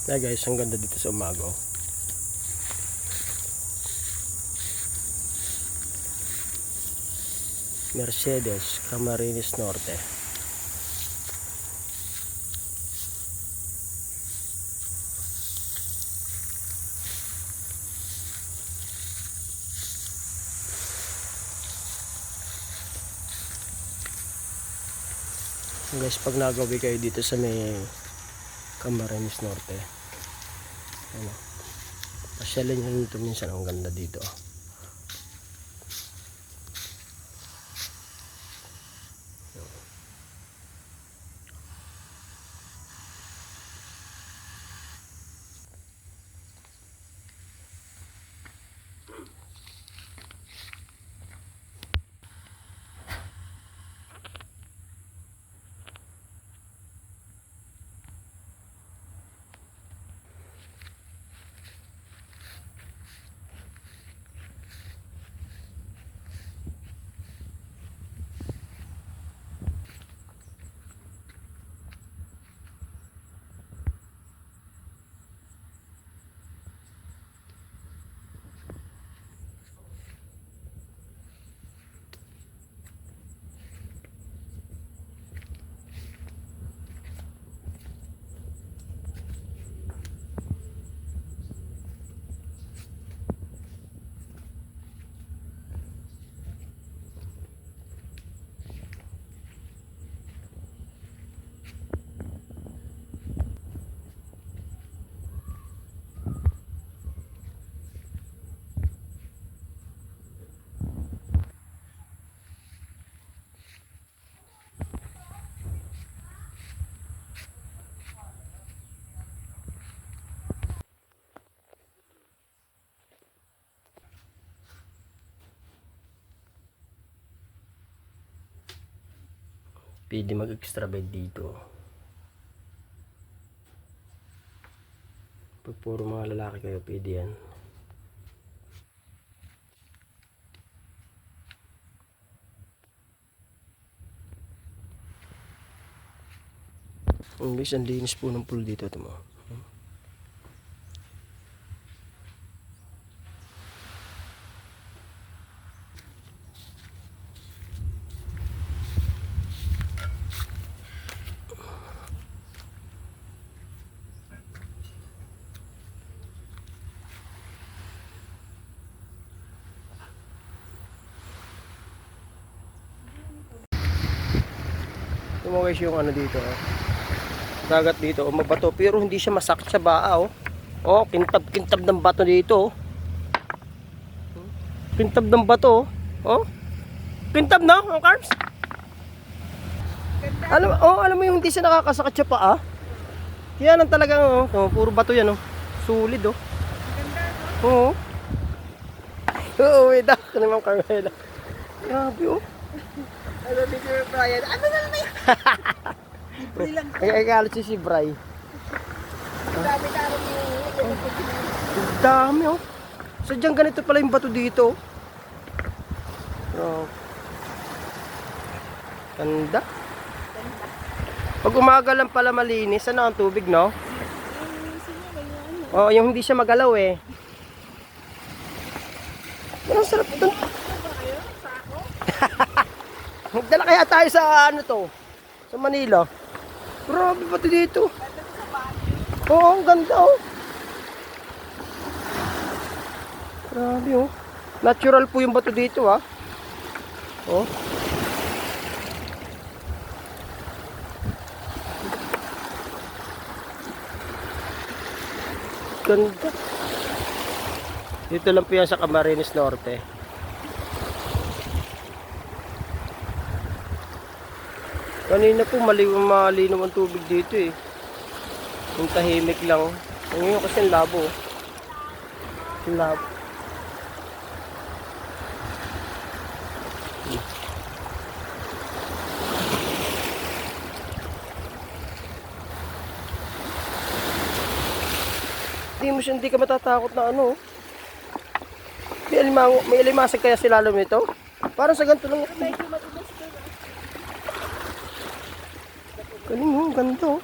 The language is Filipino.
Kaya guys, ang ganda dito sa umaga. Mercedes, Camarines Norte. Guys, pag nagawi kayo dito sa may Camarines Norte, ano, pasyalan nyo dito minsan, ang ganda dito. Pwede mag-extra bed dito. Pag puro mga lalaki kayo, pwede yan. Guys, ang linis po ng pool dito. Ito mo. Ito mo guys yung ano dito. Dagat dito, mabato, pero hindi siya masakit sa baa. Oh, kintab ng bato dito. Kintab ng bato. Oh. Kintab na, ang carbs. Alam mo yung hindi siya nakakasakit sa paa. Yan ang talagang puro bato yan, Solid, Ganda, no? Oo. Oo, wait up. Ano naman Carmela? Grabe, Ano ni Sir Brian? Ano na naman yan? Libre lang. Ay, kalat si Bray. Dami-dami yung Ang dami, Sadyang ganito pala yung bato dito. Ganda. Pag umaga lang pala malinis, ano ang tubig, no? Oo, yung hindi siya magalaw, Ang sarap doon. Magdala kaya tayo sa ano to? Sa Manila. Grabe bato dito. Oo, ang ganda, Grabe, Natural po yung bato dito, Oh. Ganda. Dito lang po yan sa Camarines Norte. Kanina po malinaw ang tubig dito, Yung tahimik lang. Ngayon kasi ang labo. Ang labo. Hindi ka matatakot na May alimasag kaya sila alam ito? Parang sa ganito lang. Galing, ganda,